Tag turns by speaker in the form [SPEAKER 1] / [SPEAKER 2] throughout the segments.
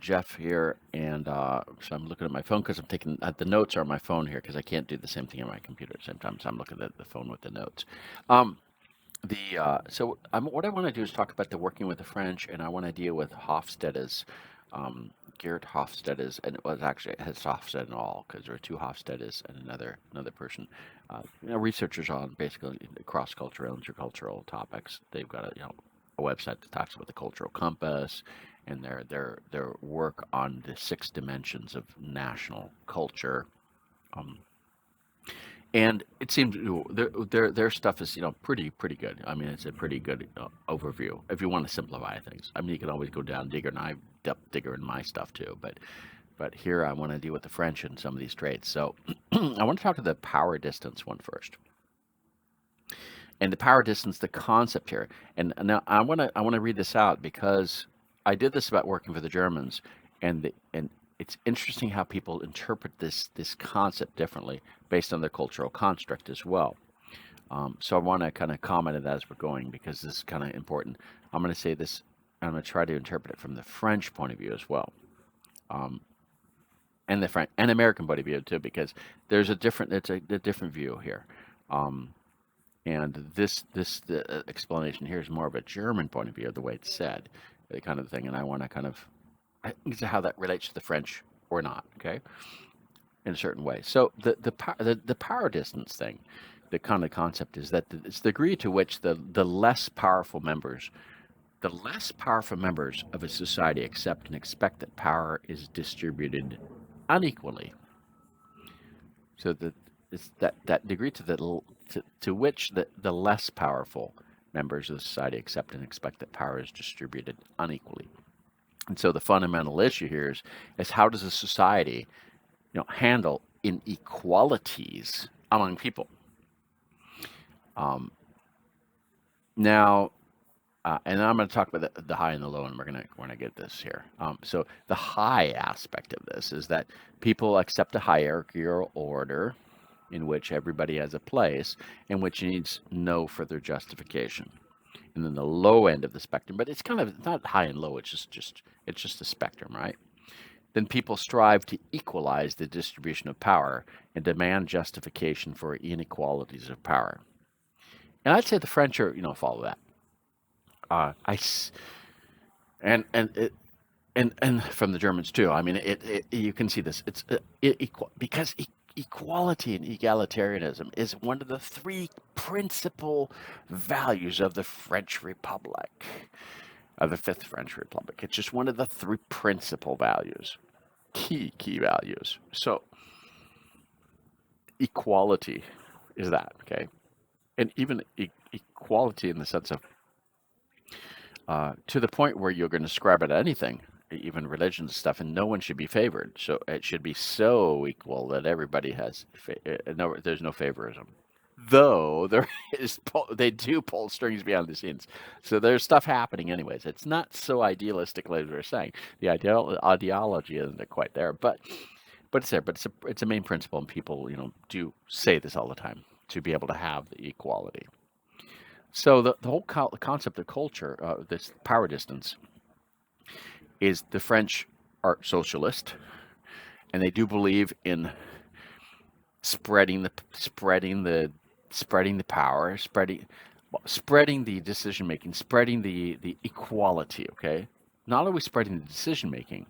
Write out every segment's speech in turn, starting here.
[SPEAKER 1] Jeff here, and so I'm looking at my phone because I'm taking the notes are on my phone here because I can't do the same thing on my computer at the same time. So I'm looking at the phone with the notes. Um, what I want to do is talk about the working with the French, and I want to deal with Hofstede's, Geert Hofstede's, and it was actually it has Hofstede and all because there are two Hofstedes and another person, researchers on basically cross cultural, intercultural topics. They've got a website that talks about the cultural compass and their work on the six dimensions of national culture. Um, and it seems their stuff is pretty good. I mean, it's a pretty good overview if you want to simplify things. I mean, you can always go down digger, and I depth digger in my stuff too. But here I want to deal with the French and some of these traits. So I want to talk to the power distance one first. And the power distance, the concept here. And now I want to read this out because I did this about working for the Germans, and it's interesting how people interpret this concept differently based on their cultural construct as well. So I want to kind of comment on that as we're going because this is kind of important. I'm going to say this. I'm going to try to interpret it from the French point of view as well, um, and the French and American point of view too, because there's a different it's a different view here. Um, and this the explanation here is more of a German point of view of the way it's said, the kind of thing. And I want to kind of see how that relates to the French or not. Okay, in a certain way. So the power distance thing, the kind of concept is that it's the degree to which the less powerful members of a society accept and expect that power is distributed unequally. So that it's that degree to which the less powerful members of the society accept and expect that power is distributed unequally. And so the fundamental issue here is how does a society, handle inequalities among people? Um, now, and then I'm going to talk about the high and the low, and we're gonna get this here. So the high aspect of this is that people accept a hierarchical order in which everybody has a place, in which needs no further justification. And then the low end of the spectrum, but it's not high and low. It's just a spectrum, right? Then people strive to equalize the distribution of power and demand justification for inequalities of power. And I'd say the French are, follow that. I and it, and from the Germans too. I mean, you can see this. Because equality and egalitarianism is one of the three principal values of the French Republic, of the Fifth French Republic. It's just one of the three principal values, key values. So equality is that, okay, and even equality in the sense of to the point where you're going to describe it anything, even religion stuff, and no one should be favored. So it should be so equal that everybody has no, there's no favorism. Though there is, they do pull strings behind the scenes, so there's stuff happening anyways. It's not so idealistic as we're saying. The ideology isn't quite there, but it's there. But it's a main principle, and people do say this all the time to be able to have the equality. So the whole concept of culture, this power distance, is the French are socialist, and they do believe in spreading the power, spreading the decision making, spreading the equality. Okay, not always spreading the decision making,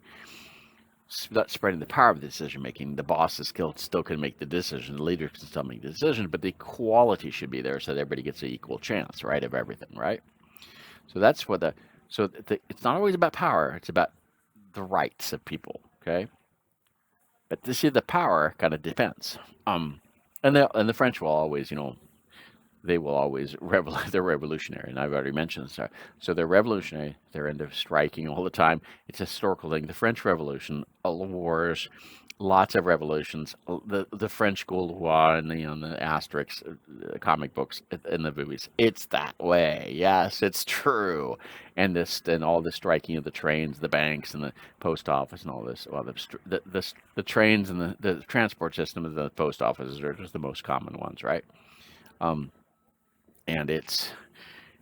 [SPEAKER 1] not spreading the power of the decision making. The boss is still can make the decision, the leader can still make the decision, but the equality should be there so that everybody gets an equal chance, right, of everything, right? So that's what it's not always about power; it's about the rights of people. Okay, but to see the power kind of depends. And the French will always, they will always they're revolutionary, and I've already mentioned this. So they're revolutionary. They're into striking all the time. It's a historical thing. The French Revolution, all the wars, lots of revolutions. The French Gaulois and the Asterix comic books in the movies. It's that way. Yes, it's true. And all the striking of the trains, the banks, and the post office, and all this. Well, the trains and the transport system of the post offices are just the most common ones, right? Um, and it's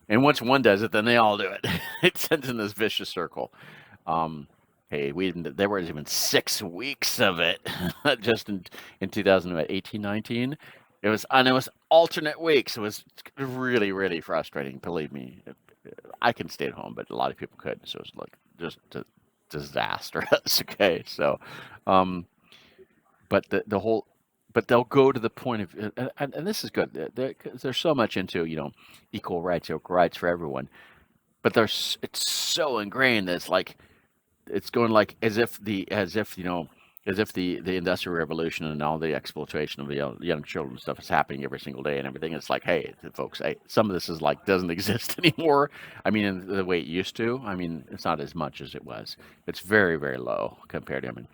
[SPEAKER 1] and once one does it, then they all do it. It sends in this vicious circle. Um, Hey, there was even 6 weeks of it just in 2018, 19. And it was alternate weeks. It was really, really frustrating. Believe me, I can stay at home, but a lot of people couldn't. So it was like just disastrous. Okay, so, um, but the whole, but they'll go to the point of, and this is good. 'Cause there's so much into equal rights for everyone, but it's so ingrained that it's going like as if the industrial revolution and all the exploitation of the young children stuff is happening every single day and everything. It's like, hey, folks, some of this is like doesn't exist anymore. I mean, in the way it used to. I mean, it's not as much as it was. It's very, very low compared to. I mean,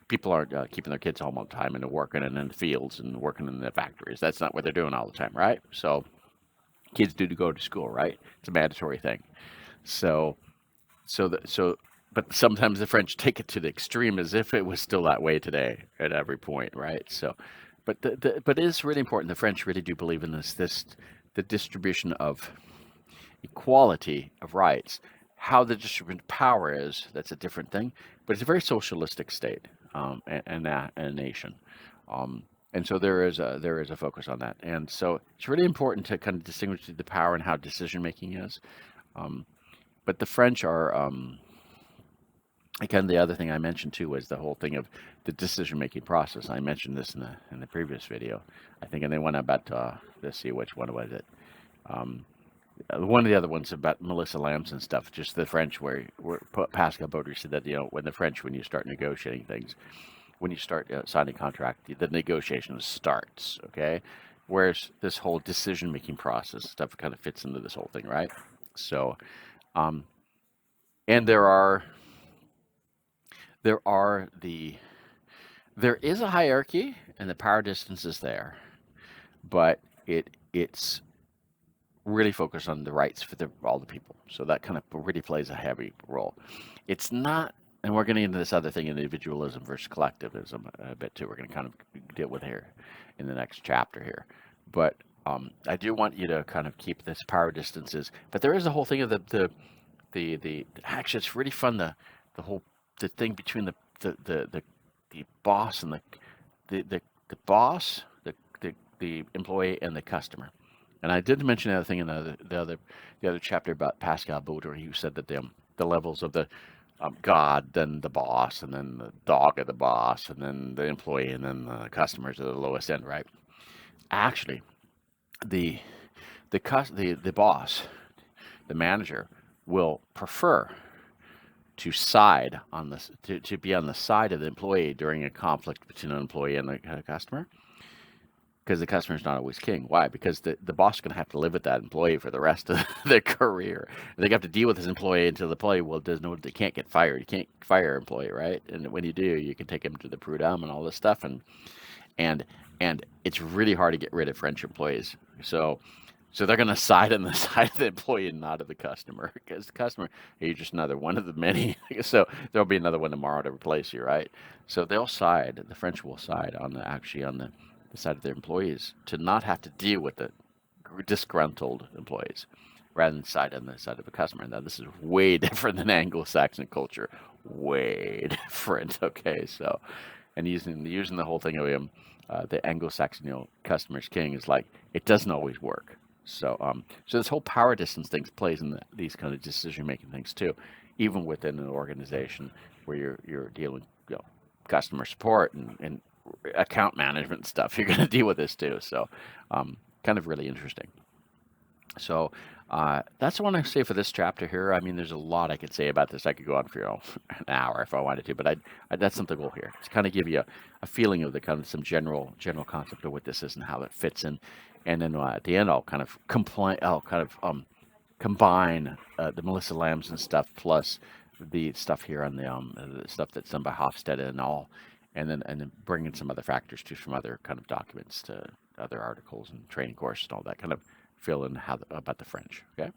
[SPEAKER 1] people aren't keeping their kids home all the time and they're working in the fields and working in the factories. That's not what they're doing all the time, right? So kids do go to school, right? It's a mandatory thing. So so but sometimes the French take it to the extreme as if it was still that way today at every point, right? So, but it is really important. The French really do believe in this the distribution of equality of rights. How the distribution of power is, that's a different thing. But it's a very socialistic state and a nation. And so there is a focus on that. And so it's really important to kind of distinguish the power and how decision making is. Um, but the French are again, the other thing I mentioned too was the whole thing of the decision-making process. I mentioned this in the previous video, I think, and then one about let's see which one was it. Um, One of the other ones about Melissa Lamson stuff, just the French, where Pascal Baudry said that when the French, when you start negotiating things, when you start signing a contract, the negotiation starts. Okay, whereas this whole decision-making process stuff kind of fits into this whole thing, right? So, um, and there are there is a hierarchy and the power distance is there, but it's really focused on the rights for all the people. So that kind of really plays a heavy role. It's not, and we're getting into this other thing, individualism versus collectivism a bit too. We're going to kind of deal with here in the next chapter here. But I do want you to kind of keep this power distances. But there is a whole thing of the actually it's really fun the whole the thing between the boss and the boss, the employee and the customer. And I did mention the other thing in the other chapter about Pascal Baudry, who said that the levels of the God, then the boss, and then the dog of the boss, and then the employee, and then the customers are the lowest end, right? Actually, the the boss, the manager, will prefer to side on this to be on the side of the employee during a conflict between an employee and the customer, because the customer is not always king. Why? Because the boss is going to have to live with that employee for the rest of their career. They have to deal with this employee until the employee they can't get fired. You can't fire an employee, right? And when you do, you can take them to the prud'homme and all this stuff, and and it's really hard to get rid of French employees. So they're going to side on the side of the employee and not of the customer, because the customer, you're just another one of the many. So there'll be another one tomorrow to replace you, right? So they'll side. The French will side on the side of their employees to not have to deal with the disgruntled employees, rather than side on the side of a customer. Now this is way different than Anglo-Saxon culture. Way different. Okay, so and using the whole thing of the Anglo-Saxon customer's king is like it doesn't always work. So this whole power distance thing plays in these kind of decision making things too, even within an organization where you're dealing customer support and account management stuff. You're going to deal with this too. So kind of really interesting. So that's what I say for this chapter here. I mean, there's a lot I could say about this. I could go on for an hour if I wanted to, but that's not the goal here. It's kind of give you a feeling of the kind of some general concept of what this is and how it fits in, and then at the end I'll kind of combine the Melissa Lamson stuff plus the stuff here on the stuff that's done by Hofstede and all, and then bring in some other factors too from other kind of documents to other articles and training courses and all that kind of fill in about the French. Okay.